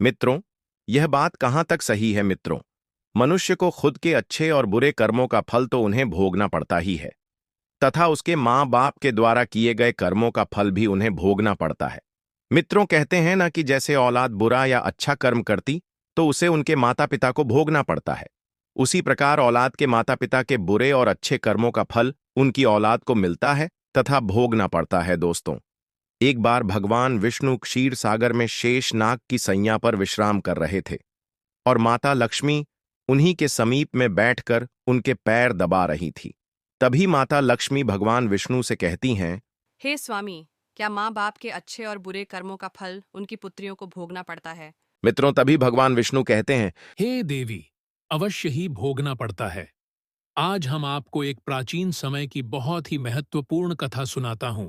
मित्रों, यह बात कहाँ तक सही है मित्रों? मनुष्य को खुद के अच्छे और बुरे कर्मों का फल तो उन्हें भोगना पड़ता ही है, तथा उसके माँ बाप के द्वारा किए गए कर्मों का फल भी उन्हें भोगना पड़ता है। मित्रों, कहते हैं ना कि जैसे औलाद बुरा या अच्छा कर्म करती तो उसे उनके माता पिता को भोगना पड़ता है, उसी प्रकार औलाद के माता पिता के बुरे और अच्छे कर्मों का फल उनकी औलाद को मिलता है तथा भोगना पड़ता है। दोस्तों, एक बार भगवान विष्णु क्षीर सागर में शेष नाग की सैया पर विश्राम कर रहे थे और माता लक्ष्मी उन्हीं के समीप में बैठकर उनके पैर दबा रही थी। तभी माता लक्ष्मी भगवान विष्णु से कहती हैं, हे स्वामी, क्या माँ बाप के अच्छे और बुरे कर्मों का फल उनकी पुत्रियों को भोगना पड़ता है? मित्रों, तभी भगवान विष्णु कहते हैं, हे देवी, अवश्य ही भोगना पड़ता है। आज हम आपको एक प्राचीन समय की बहुत ही महत्वपूर्ण कथा सुनाता हूं,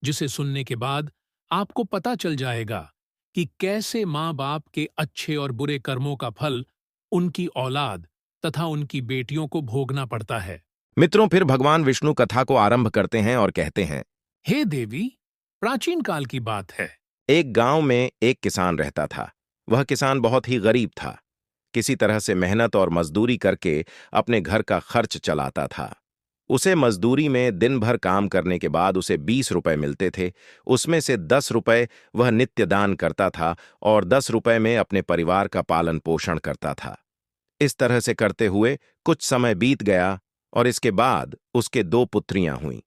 जिसे सुनने के बाद आपको पता चल जाएगा कि कैसे माँ बाप के अच्छे और बुरे कर्मों का फल उनकी औलाद तथा उनकी बेटियों को भोगना पड़ता है। मित्रों, फिर भगवान विष्णु कथा को आरंभ करते हैं और कहते हैं, हे देवी, प्राचीन काल की बात है। एक गांव में एक किसान रहता था। वह किसान बहुत ही गरीब था। किसी तरह से मेहनत और मजदूरी करके अपने घर का खर्च चलाता था। उसे मजदूरी में दिन भर काम करने के बाद उसे 20 रुपए मिलते थे। उसमें से 10 रुपए वह नित्य दान करता था और 10 रुपए में अपने परिवार का पालन पोषण करता था। इस तरह से करते हुए कुछ समय बीत गया और इसके बाद उसके 2 पुत्रियां हुईं।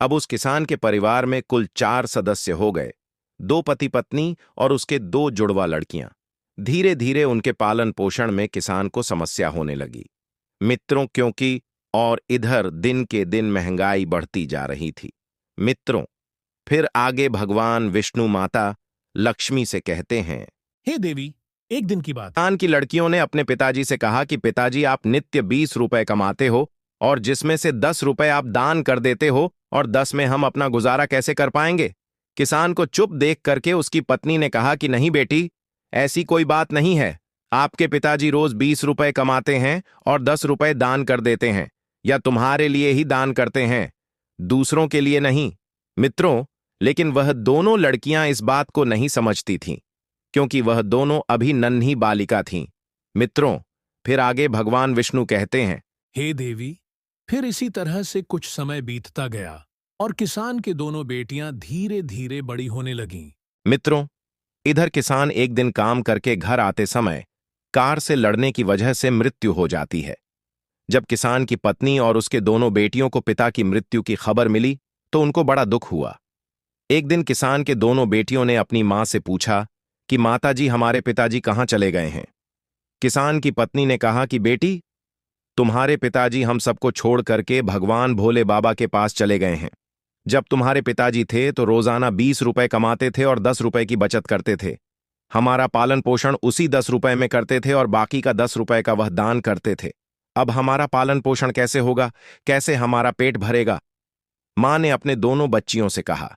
अब उस किसान के परिवार में कुल 4 सदस्य हो गए, 2 पति पत्नी और उसके 2 जुड़वा लड़कियां। धीरे धीरे उनके पालन पोषण में किसान को समस्या होने लगी। मित्रों, क्योंकि और इधर दिन के दिन महंगाई बढ़ती जा रही थी। मित्रों, फिर आगे भगवान विष्णु माता लक्ष्मी से कहते हैं, हे देवी, एक दिन की बात। किसान की लड़कियों ने अपने पिताजी से कहा कि पिताजी, आप नित्य 20 रुपए कमाते हो और जिसमें से 10 रुपए आप दान कर देते हो और 10 में हम अपना गुजारा कैसे कर पाएंगे? किसान को चुप देख करके उसकी पत्नी ने कहा कि नहीं बेटी, ऐसी कोई बात नहीं है। आपके पिताजी रोज 20 रुपए कमाते हैं और 10 रुपए दान कर देते हैं, या तुम्हारे लिए ही दान करते हैं, दूसरों के लिए नहीं। मित्रों, लेकिन वह दोनों लड़कियां इस बात को नहीं समझती थीं, क्योंकि वह दोनों अभी नन्ही बालिका थीं। मित्रों, फिर आगे भगवान विष्णु कहते हैं, हे देवी, फिर इसी तरह से कुछ समय बीतता गया और किसान के दोनों बेटियां धीरे धीरे बड़ी होने लगीं। मित्रों, इधर किसान एक दिन काम करके घर आते समय कार से लड़ने की वजह से मृत्यु हो जाती है। जब किसान की पत्नी और उसके दोनों बेटियों को पिता की मृत्यु की खबर मिली तो उनको बड़ा दुख हुआ। एक दिन किसान के दोनों बेटियों ने अपनी मां से पूछा कि माताजी, हमारे पिताजी कहाँ चले गए हैं? किसान की पत्नी ने कहा कि बेटी, तुम्हारे पिताजी हम सबको छोड़ करके भगवान भोले बाबा के पास चले गए हैं। जब तुम्हारे पिताजी थे तो रोजाना 20 रुपए कमाते थे और 10 रुपए की बचत करते थे। हमारा पालन पोषण उसी 10 रुपए में करते थे और बाकी का 10 रुपए का वह दान करते थे। अब हमारा पालन पोषण कैसे होगा? कैसे हमारा पेट भरेगा? मां ने अपने दोनों बच्चियों से कहा,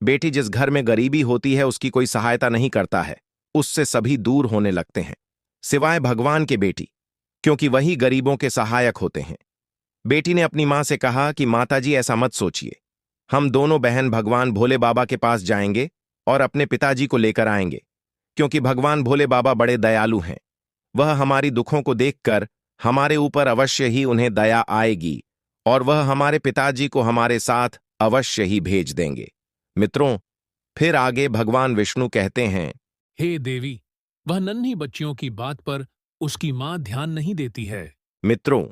बेटी, जिस घर में गरीबी होती है उसकी कोई सहायता नहीं करता है, उससे सभी दूर होने लगते हैं, सिवाय भगवान के बेटी, क्योंकि वही गरीबों के सहायक होते हैं। बेटी ने अपनी मां से कहा कि माताजी, ऐसा मत सोचिए, हम दोनों बहन भगवान भोले बाबा के पास जाएंगे और अपने पिताजी को लेकर आएंगे, क्योंकि भगवान भोले बाबा बड़े दयालु हैं। वह हमारी दुखों को देखकर हमारे ऊपर अवश्य ही उन्हें दया आएगी और वह हमारे पिताजी को हमारे साथ अवश्य ही भेज देंगे। मित्रों, फिर आगे भगवान विष्णु कहते हैं, हे देवी, वह नन्ही बच्चियों की बात पर उसकी मां ध्यान नहीं देती है। मित्रों,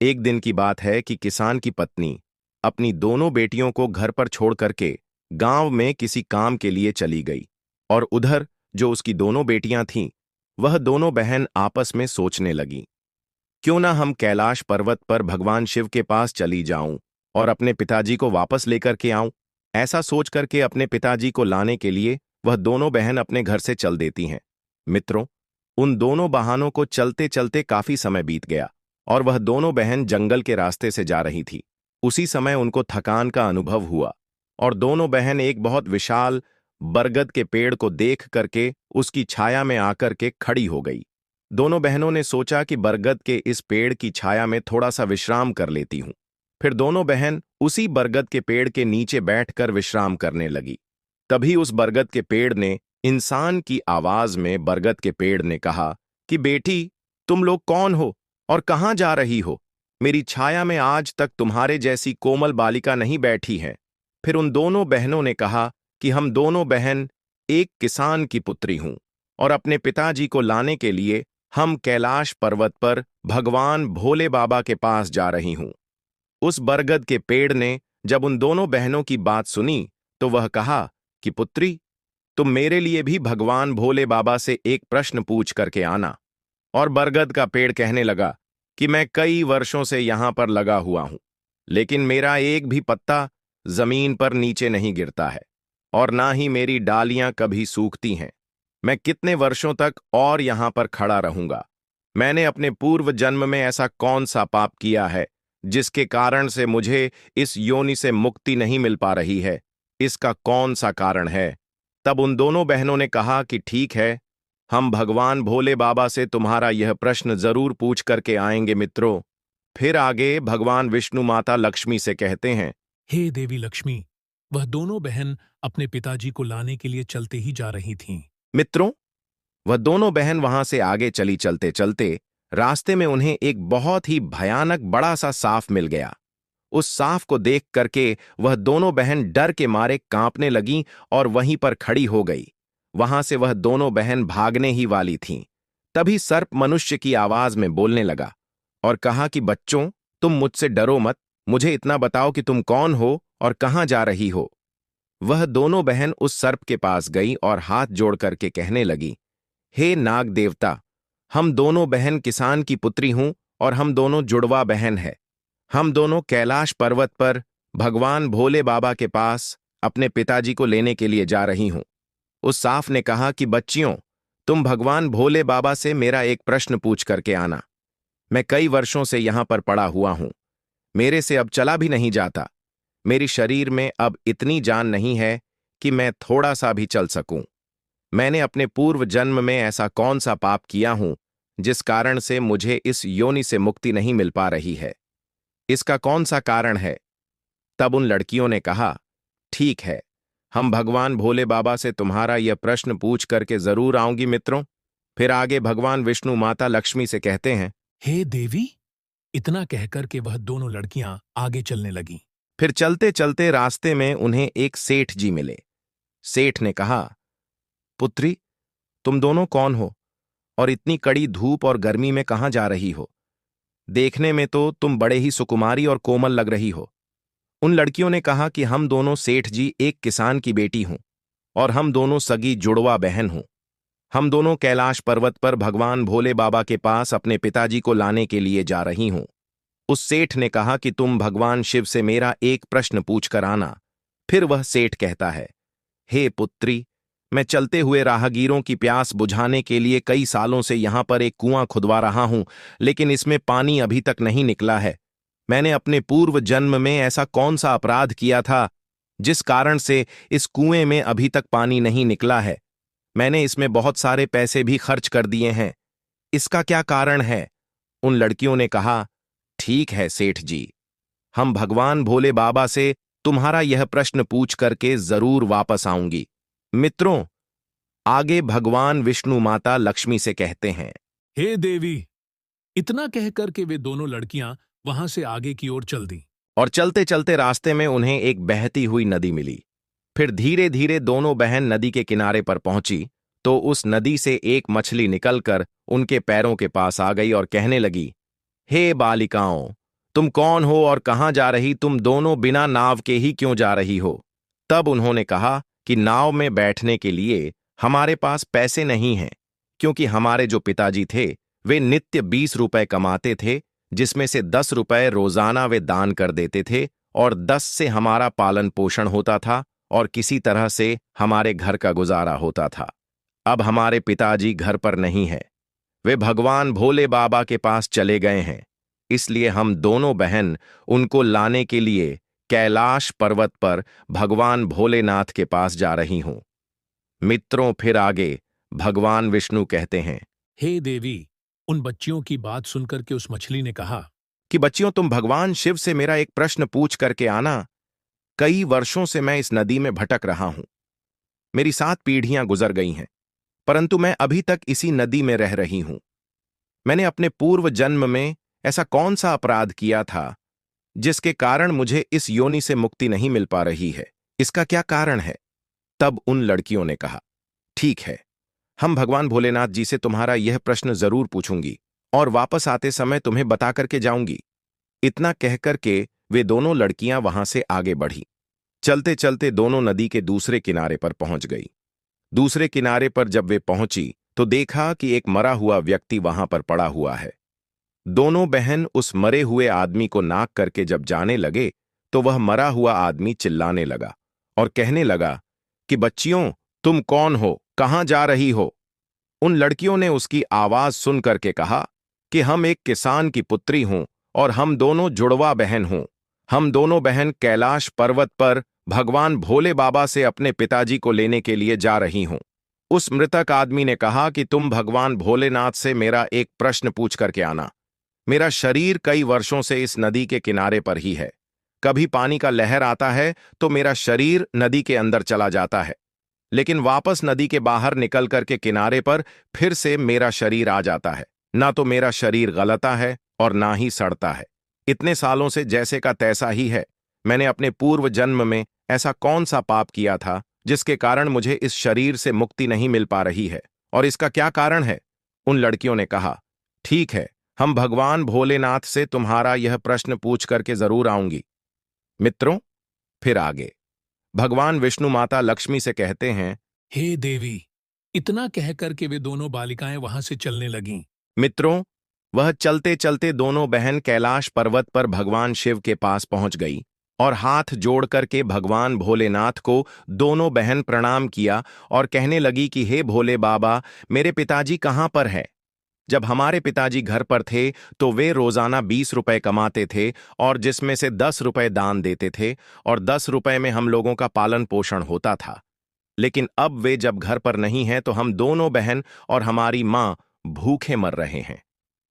एक दिन की बात है कि किसान की पत्नी अपनी दोनों बेटियों को घर पर छोड़ करके गांव में किसी काम के लिए चली गई और उधर जो उसकी दोनों बेटियां थीं, वह दोनों बहन आपस में सोचने लगीं, क्यों ना हम कैलाश पर्वत पर भगवान शिव के पास चली जाऊं और अपने पिताजी को वापस लेकर के आऊं। ऐसा सोच करके अपने पिताजी को लाने के लिए वह दोनों बहन अपने घर से चल देती हैं। मित्रों, उन दोनों बहानों को चलते चलते काफी समय बीत गया और वह दोनों बहन जंगल के रास्ते से जा रही थी। उसी समय उनको थकान का अनुभव हुआ और दोनों बहन एक बहुत विशाल बरगद के पेड़ को देख करके उसकी छाया में आकर के खड़ी हो गई। दोनों बहनों ने सोचा कि बरगद के इस पेड़ की छाया में थोड़ा सा विश्राम कर लेती हूं। फिर दोनों बहन उसी बरगद के पेड़ के नीचे बैठकर विश्राम करने लगी। तभी उस बरगद के पेड़ ने इंसान की आवाज में बरगद के पेड़ ने कहा कि बेटी, तुम लोग कौन हो और कहाँ जा रही हो? मेरी छाया में आज तक तुम्हारे जैसी कोमल बालिका नहीं बैठी है। फिर उन दोनों बहनों ने कहा कि हम दोनों बहन एक किसान की पुत्री हूं और अपने पिताजी को लाने के लिए हम कैलाश पर्वत पर भगवान भोले बाबा के पास जा रही हूं। उस बरगद के पेड़ ने जब उन दोनों बहनों की बात सुनी तो वह कहा कि पुत्री, तुम मेरे लिए भी भगवान भोले बाबा से एक प्रश्न पूछ करके आना। और बरगद का पेड़ कहने लगा कि मैं कई वर्षों से यहां पर लगा हुआ हूं, लेकिन मेरा एक भी पत्ता जमीन पर नीचे नहीं गिरता है और ना ही मेरी डालियां कभी सूखती हैं। मैं कितने वर्षों तक और यहां पर खड़ा रहूंगा? मैंने अपने पूर्व जन्म में ऐसा कौन सा पाप किया है जिसके कारण से मुझे इस योनि से मुक्ति नहीं मिल पा रही है? इसका कौन सा कारण है? तब उन दोनों बहनों ने कहा कि ठीक है, हम भगवान भोले बाबा से तुम्हारा यह प्रश्न जरूर पूछ करके आएंगे मित्रों। फिर आगे भगवान विष्णु माता लक्ष्मी से कहते हैं, हे देवी लक्ष्मी, वह दोनों बहन अपने पिताजी को लाने के लिए चलते ही जा रही थीं। मित्रों, वह दोनों बहन वहां से आगे चली चलते चलते रास्ते में उन्हें एक बहुत ही भयानक बड़ा सा सांप मिल गया। उस सांप को देख करके वह दोनों बहन डर के मारे कांपने लगीं और वहीं पर खड़ी हो गई। वहां से वह दोनों बहन भागने ही वाली थीं। तभी सर्प मनुष्य की आवाज में बोलने लगा और कहा कि बच्चों, तुम मुझसे डरो मत, मुझे इतना बताओ कि तुम कौन हो और कहां जा रही हो। वह दोनों बहन उस सर्प के पास गई और हाथ जोड़ करके कहने लगी, हे नाग देवता, हम दोनों बहन किसान की पुत्री हूं और हम दोनों जुड़वा बहन है। हम दोनों कैलाश पर्वत पर भगवान भोले बाबा के पास अपने पिताजी को लेने के लिए जा रही हूं। उस सांप ने कहा कि बच्चियों, तुम भगवान भोले बाबा से मेरा एक प्रश्न पूछ करके आना। मैं कई वर्षों से यहां पर पड़ा हुआ हूं, मेरे से अब चला भी नहीं जाता। मेरी शरीर में अब इतनी जान नहीं है कि मैं थोड़ा सा भी चल सकूं। मैंने अपने पूर्व जन्म में ऐसा कौन सा पाप किया हूं जिस कारण से मुझे इस योनि से मुक्ति नहीं मिल पा रही है? इसका कौन सा कारण है? तब उन लड़कियों ने कहा, ठीक है, हम भगवान भोले बाबा से तुम्हारा यह प्रश्न पूछ करके जरूर आऊंगी मित्रों। फिर आगे भगवान विष्णु माता लक्ष्मी से कहते हैं, हे देवी, इतना कहकर के वह दोनों लड़कियां आगे चलने लगीं। फिर चलते चलते रास्ते में उन्हें एक सेठ जी मिले। सेठ ने कहा, पुत्री, तुम दोनों कौन हो और इतनी कड़ी धूप और गर्मी में कहां जा रही हो? देखने में तो तुम बड़े ही सुकुमारी और कोमल लग रही हो। उन लड़कियों ने कहा कि हम दोनों सेठ जी एक किसान की बेटी हूं और हम दोनों सगी जुड़वा बहन हूं। हम दोनों कैलाश पर्वत पर भगवान भोले बाबा के पास अपने पिताजी को लाने के लिए जा रही हूं। उस सेठ ने कहा कि तुम भगवान शिव से मेरा एक प्रश्न पूछ कर आना। फिर वह सेठ कहता है, हे पुत्री, मैं चलते हुए राहगीरों की प्यास बुझाने के लिए कई सालों से यहां पर एक कुआं खुदवा रहा हूं, लेकिन इसमें पानी अभी तक नहीं निकला है। मैंने अपने पूर्व जन्म में ऐसा कौन सा अपराध किया था जिस कारण से इस कुएं में अभी तक पानी नहीं निकला है? मैंने इसमें बहुत सारे पैसे भी खर्च कर दिए हैं, इसका क्या कारण है? उन लड़कियों ने कहा, ठीक है सेठ जी, हम भगवान भोले बाबा से तुम्हारा यह प्रश्न पूछ करके जरूर वापस आऊंगी। मित्रों, आगे भगवान विष्णु माता लक्ष्मी से कहते हैं, हे देवी, इतना कहकर के वे दोनों लड़कियां वहां से आगे की ओर चल दी। और चलते चलते रास्ते में उन्हें एक बहती हुई नदी मिली। फिर धीरे धीरे दोनों बहन नदी के किनारे पर पहुंची तो उस नदी से एक मछली निकलकर उनके पैरों के पास आ गई और कहने लगी, हे बालिकाओं, तुम कौन हो और कहां जा रही? तुम दोनों बिना नाव के ही क्यों जा रही हो? तब उन्होंने कहा कि नाव में बैठने के लिए हमारे पास पैसे नहीं हैं, क्योंकि हमारे जो पिताजी थे वे नित्य 20 रुपए कमाते थे, जिसमें से 10 रुपए रोजाना वे दान कर देते थे और 10 से हमारा पालन पोषण होता था और किसी तरह से हमारे घर का गुजारा होता था। अब हमारे पिताजी घर पर नहीं है, वे भगवान भोले बाबा के पास चले गए हैं, इसलिए हम दोनों बहन उनको लाने के लिए कैलाश पर्वत पर भगवान भोलेनाथ के पास जा रही हूं। मित्रों, फिर आगे भगवान विष्णु कहते हैं, हे देवी, उन बच्चियों की बात सुनकर के उस मछली ने कहा कि बच्चियों, तुम भगवान शिव से मेरा एक प्रश्न पूछ करके आना। कई वर्षों से मैं इस नदी में भटक रहा हूं। मेरी 7 पीढ़ियां गुजर गई हैं, परंतु मैं अभी तक इसी नदी में रह रही हूं। मैंने अपने पूर्व जन्म में ऐसा कौन सा अपराध किया था जिसके कारण मुझे इस योनि से मुक्ति नहीं मिल पा रही है? इसका क्या कारण है? तब उन लड़कियों ने कहा, ठीक है, हम भगवान भोलेनाथ जी से तुम्हारा यह प्रश्न जरूर पूछूंगी और वापस आते समय तुम्हें बता करके जाऊंगी। इतना कहकर के वे दोनों लड़कियां वहां से आगे बढ़ी। चलते चलते दोनों नदी के दूसरे किनारे पर पहुंच गई। दूसरे किनारे पर जब वे पहुंची तो देखा कि एक मरा हुआ व्यक्ति वहां पर पड़ा हुआ है। दोनों बहन उस मरे हुए आदमी को नाक करके जब जाने लगे तो वह मरा हुआ आदमी चिल्लाने लगा और कहने लगा कि बच्चियों, तुम कौन हो, कहां जा रही हो? उन लड़कियों ने उसकी आवाज सुन करके कहा कि हम एक किसान की पुत्री हूं और हम दोनों जुड़वा बहन हूं। हम दोनों बहन कैलाश पर्वत पर भगवान भोले बाबा से अपने पिताजी को लेने के लिए जा रही हूं। उस मृतक आदमी ने कहा कि तुम भगवान भोलेनाथ से मेरा एक प्रश्न पूछ करके आना। मेरा शरीर कई वर्षों से इस नदी के किनारे पर ही है। कभी पानी का लहर आता है तो मेरा शरीर नदी के अंदर चला जाता है, लेकिन वापस नदी के बाहर निकल करके किनारे पर फिर से मेरा शरीर आ जाता है। ना तो मेरा शरीर गलता है और ना ही सड़ता है। इतने सालों से जैसे का तैसा ही है। मैंने अपने पूर्व जन्म में ऐसा कौन सा पाप किया था जिसके कारण मुझे इस शरीर से मुक्ति नहीं मिल पा रही है, और इसका क्या कारण है? उन लड़कियों ने कहा, ठीक है, हम भगवान भोलेनाथ से तुम्हारा यह प्रश्न पूछ करके जरूर आऊंगी। मित्रों, फिर आगे भगवान विष्णु माता लक्ष्मी से कहते हैं, हे देवी। इतना कहकर के वे दोनों बालिकाएं वहां से चलने लगीं। मित्रों, वह चलते चलते दोनों बहन कैलाश पर्वत पर भगवान शिव के पास पहुंच गई और हाथ जोड़ करके भगवान भोलेनाथ को दोनों बहन प्रणाम किया और कहने लगी कि हे भोले बाबा, मेरे पिताजी कहां पर है? जब हमारे पिताजी घर पर थे तो वे रोजाना 20 रुपए कमाते थे और जिसमें से 10 रुपए दान देते थे और 10 रुपए में हम लोगों का पालन पोषण होता था। लेकिन अब वे जब घर पर नहीं हैं तो हम दोनों बहन और हमारी मां भूखे मर रहे हैं।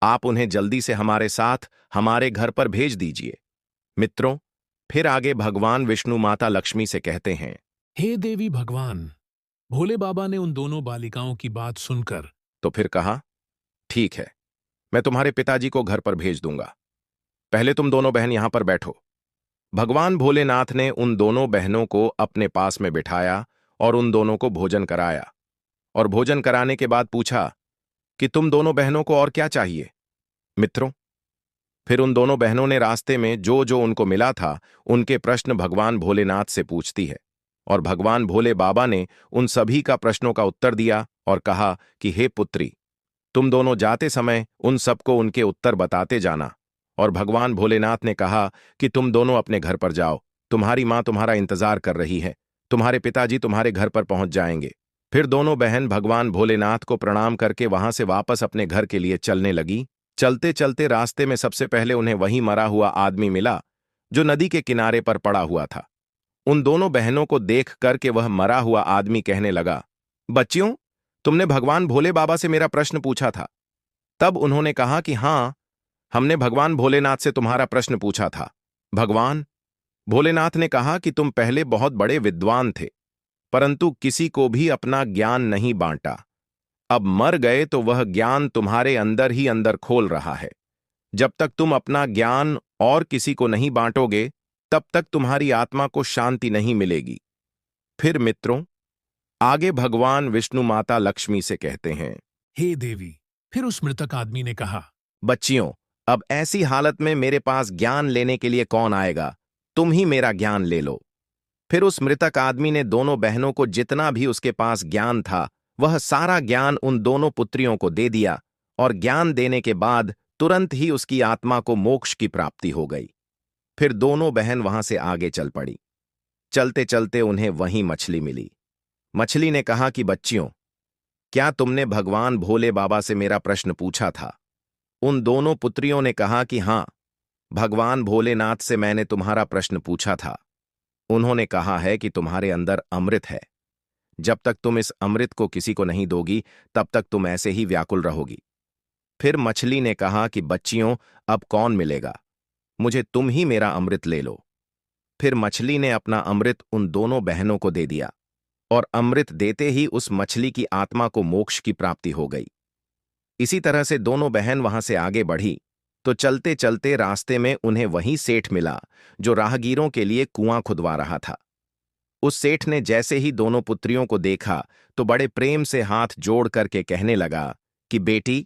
आप उन्हें जल्दी से हमारे साथ हमारे घर पर भेज दीजिए। मित्रों, फिर आगे भगवान विष्णु माता लक्ष्मी से कहते हैं, हे देवी भगवान। भोले बाबा ने उन दोनों बालिकाओं की बात सुनकर तो फिर कहा, ठीक है, मैं तुम्हारे पिताजी को घर पर भेज दूंगा। पहले तुम दोनों बहन यहां पर बैठो। भगवान भोलेनाथ ने उन दोनों बहनों को अपने पास में बिठाया और उन दोनों को भोजन कराया, और भोजन कराने के बाद पूछा कि तुम दोनों बहनों को और क्या चाहिए? मित्रों, फिर उन दोनों बहनों ने रास्ते में जो जो उनको मिला था उनके प्रश्न भगवान भोलेनाथ से पूछती है, और भगवान भोले बाबा ने उन सभी का प्रश्नों का उत्तर दिया और कहा कि हे पुत्री, तुम दोनों जाते समय उन सबको उनके उत्तर बताते जाना। और भगवान भोलेनाथ ने कहा कि तुम दोनों अपने घर पर जाओ, तुम्हारी मां तुम्हारा इंतजार कर रही है, तुम्हारे पिताजी तुम्हारे घर पर पहुंच जाएंगे। फिर दोनों बहन भगवान भोलेनाथ को प्रणाम करके वहां से वापस अपने घर के लिए चलने लगी। चलते चलते रास्ते में सबसे पहले उन्हें वही मरा हुआ आदमी मिला जो नदी के किनारे पर पड़ा हुआ था। उन दोनों बहनों को देख करके वह मरा हुआ आदमी कहने लगा, बच्चियों, तुमने भगवान भोले बाबा से मेरा प्रश्न पूछा था। तब उन्होंने कहा कि हां, हमने भगवान भोलेनाथ से तुम्हारा प्रश्न पूछा था। भगवान भोलेनाथ ने कहा कि तुम पहले बहुत बड़े विद्वान थे, परंतु किसी को भी अपना ज्ञान नहीं बांटा। अब मर गए तो वह ज्ञान तुम्हारे अंदर ही अंदर खोल रहा है। जब तक तुम अपना ज्ञान और किसी को नहीं बांटोगे तब तक तुम्हारी आत्मा को शांति नहीं मिलेगी। फिर मित्रों, आगे भगवान विष्णु माता लक्ष्मी से कहते हैं, हे देवी। फिर उस मृतक आदमी ने कहा, बच्चियों, अब ऐसी हालत में मेरे पास ज्ञान लेने के लिए कौन आएगा? तुम ही मेरा ज्ञान ले लो। फिर उस मृतक आदमी ने दोनों बहनों को जितना भी उसके पास ज्ञान था वह सारा ज्ञान उन दोनों पुत्रियों को दे दिया, और ज्ञान देने के बाद तुरंत ही उसकी आत्मा को मोक्ष की प्राप्ति हो गई। फिर दोनों बहन वहां से आगे चल पड़ी। चलते चलते उन्हें वहीं मछली मिली। मछली ने कहा कि बच्चियों, क्या तुमने भगवान भोले बाबा से मेरा प्रश्न पूछा था? उन दोनों पुत्रियों ने कहा कि हां, भगवान भोलेनाथ से मैंने तुम्हारा प्रश्न पूछा था। उन्होंने कहा है कि तुम्हारे अंदर अमृत है। जब तक तुम इस अमृत को किसी को नहीं दोगी तब तक तुम ऐसे ही व्याकुल रहोगी। फिर मछली ने कहा कि बच्चियों, अब कौन मिलेगा? मुझे तुम ही मेरा अमृत ले लो। फिर मछली ने अपना अमृत उन दोनों बहनों को दे दिया। और अमृत देते ही उस मछली की आत्मा को मोक्ष की प्राप्ति हो गई। इसी तरह से दोनों बहन वहां से आगे बढ़ी तो चलते चलते रास्ते में उन्हें वही सेठ मिला जो राहगीरों के लिए कुआं खुदवा रहा था। उस सेठ ने जैसे ही दोनों पुत्रियों को देखा तो बड़े प्रेम से हाथ जोड़ करके कहने लगा कि बेटी,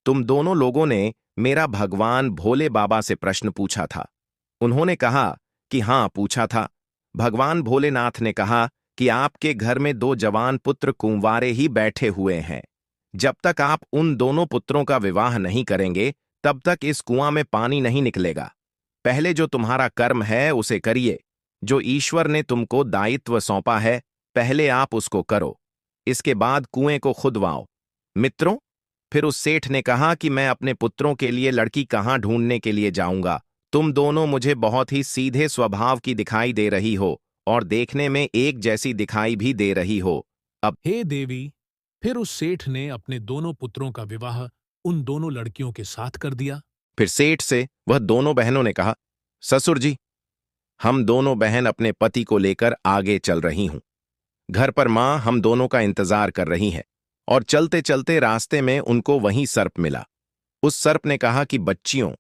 तुम दोनों लोगों ने मेरा भगवान भोले बाबा से प्रश्न पूछा था। उन्होंने कहा कि हाँ, पूछा था। भगवान भोलेनाथ ने कहा कि आपके घर में 2 जवान पुत्र कुंवारे ही बैठे हुए हैं। जब तक आप उन दोनों पुत्रों का विवाह नहीं करेंगे तब तक इस कुआं में पानी नहीं निकलेगा। पहले जो तुम्हारा कर्म है उसे करिए। जो ईश्वर ने तुमको दायित्व सौंपा है पहले आप उसको करो, इसके बाद कुएं को खुदवाओ। मित्रों, फिर उस सेठ ने कहा कि मैं अपने पुत्रों के लिए लड़की कहाँ ढूंढने के लिए जाऊंगा। तुम दोनों मुझे बहुत ही सीधे स्वभाव की दिखाई दे रही हो और देखने में एक जैसी दिखाई भी दे रही हो। अब हे देवी, फिर उस सेठ ने अपने दोनों पुत्रों का विवाह उन दोनों लड़कियों के साथ कर दिया। फिर सेठ से वह दोनों बहनों ने कहा, ससुर जी, हम दोनों बहन अपने पति को लेकर आगे चल रही हूं। घर पर मां हम दोनों का इंतजार कर रही है। और चलते चलते रास्ते में उनको वहीं सर्प मिला। उस सर्प ने कहा कि बच्चियों,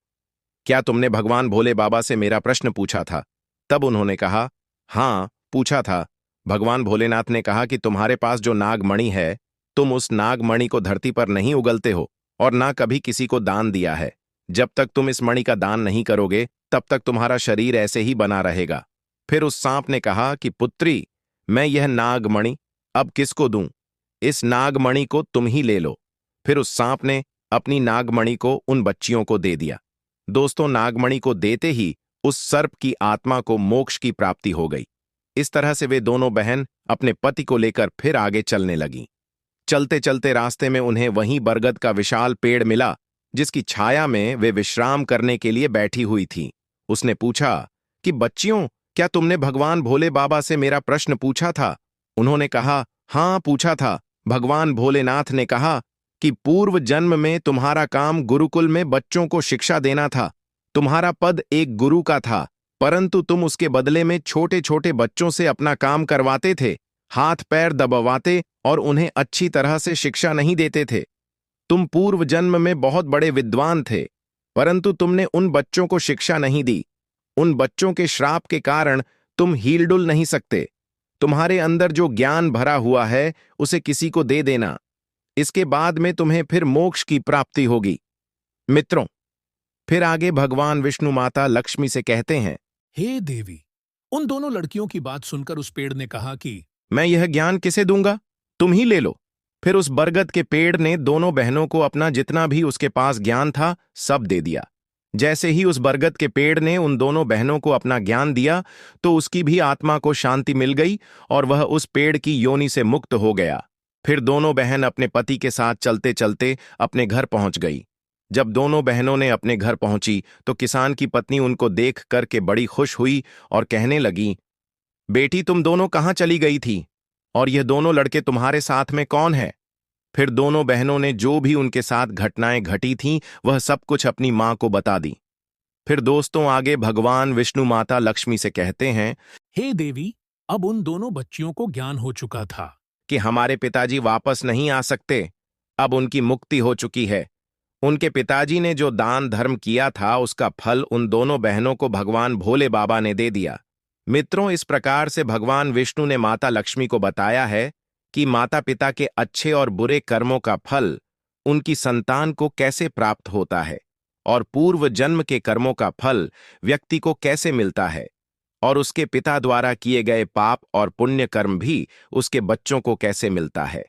क्या तुमने भगवान भोले बाबा से मेरा प्रश्न पूछा था? तब उन्होंने कहा, हाँ, पूछा था। भगवान भोलेनाथ ने कहा कि तुम्हारे पास जो नागमणि है, तुम उस नागमणि को धरती पर नहीं उगलते हो और ना कभी किसी को दान दिया है। जब तक तुम इस मणि का दान नहीं करोगे तब तक तुम्हारा शरीर ऐसे ही बना रहेगा। फिर उस सांप ने कहा कि पुत्री, मैं यह नागमणि अब किसको दूं? इस नागमणि को तुम ही ले लो। फिर उस सांप ने अपनी नागमणि को उन बच्चियों को दे दिया। दोस्तों, नागमणि को देते ही उस सर्प की आत्मा को मोक्ष की प्राप्ति हो गई। इस तरह से वे दोनों बहन अपने पति को लेकर फिर आगे चलने लगीं। चलते चलते रास्ते में उन्हें वहीं बरगद का विशाल पेड़ मिला जिसकी छाया में वे विश्राम करने के लिए बैठी हुई थीं। उसने पूछा कि बच्चियों, क्या तुमने भगवान भोले बाबा से मेरा प्रश्न पूछा था? उन्होंने कहा, हाँ, पूछा था। भगवान भोलेनाथ ने कहा कि पूर्व जन्म में तुम्हारा काम गुरुकुल में बच्चों को शिक्षा देना था। तुम्हारा पद एक गुरु का था, परंतु तुम उसके बदले में छोटे छोटे बच्चों से अपना काम करवाते थे, हाथ पैर दबावाते और उन्हें अच्छी तरह से शिक्षा नहीं देते थे। तुम पूर्व जन्म में बहुत बड़े विद्वान थे, परंतु तुमने उन बच्चों को शिक्षा नहीं दी। उन बच्चों के श्राप के कारण तुम हील-डुल नहीं सकते। तुम्हारे अंदर जो ज्ञान भरा हुआ है उसे किसी को दे देना, इसके बाद में तुम्हें फिर मोक्ष की प्राप्ति होगी। मित्रों, फिर आगे भगवान विष्णु माता लक्ष्मी से कहते हैं, हे देवी, उन दोनों लड़कियों की बात सुनकर उस पेड़ ने कहा कि मैं यह ज्ञान किसे दूंगा? तुम ही ले लो। फिर उस बरगद के पेड़ ने दोनों बहनों को अपना जितना भी उसके पास ज्ञान था सब दे दिया। जैसे ही उस बरगद के पेड़ ने उन दोनों बहनों को अपना ज्ञान दिया तो उसकी भी आत्मा को शांति मिल गई और वह उस पेड़ की योनि से मुक्त हो गया। फिर दोनों बहन अपने पति के साथ चलते चलते अपने घर पहुंच गई। जब दोनों बहनों ने अपने घर पहुंची तो किसान की पत्नी उनको देख करके बड़ी खुश हुई और कहने लगी, बेटी, तुम दोनों कहाँ चली गई थी और यह दोनों लड़के तुम्हारे साथ में कौन है? फिर दोनों बहनों ने जो भी उनके साथ घटनाएं घटी थीं वह सब कुछ अपनी मां को बता दी। फिर दोस्तों, आगे भगवान विष्णु माता लक्ष्मी से कहते हैं, हे देवी, अब उन दोनों बच्चियों को ज्ञान हो चुका था कि हमारे पिताजी वापस नहीं आ सकते, अब उनकी मुक्ति हो चुकी है। उनके पिताजी ने जो दान धर्म किया था उसका फल उन दोनों बहनों को भगवान भोले बाबा ने दे दिया। मित्रों, इस प्रकार से भगवान विष्णु ने माता लक्ष्मी को बताया है कि माता पिता के अच्छे और बुरे कर्मों का फल उनकी संतान को कैसे प्राप्त होता है और पूर्व जन्म के कर्मों का फल व्यक्ति को कैसे मिलता है और उसके पिता द्वारा किए गए पाप और पुण्य कर्म भी उसके बच्चों को कैसे मिलता है।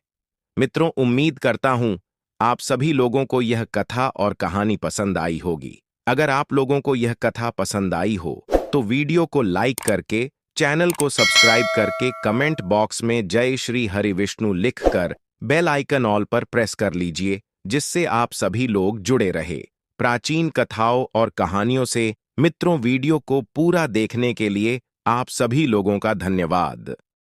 मित्रों, उम्मीद करता हूं आप सभी लोगों को यह कथा और कहानी पसंद आई होगी। अगर आप लोगों को यह कथा पसंद आई हो तो वीडियो को लाइक करके, चैनल को सब्सक्राइब करके, कमेंट बॉक्स में जय श्री हरि विष्णु लिखकर बेल आइकन ऑल पर प्रेस कर लीजिए, जिससे आप सभी लोग जुड़े रहे प्राचीन कथाओं और कहानियों से। मित्रों, वीडियो को पूरा देखने के लिए आप सभी लोगों का धन्यवाद।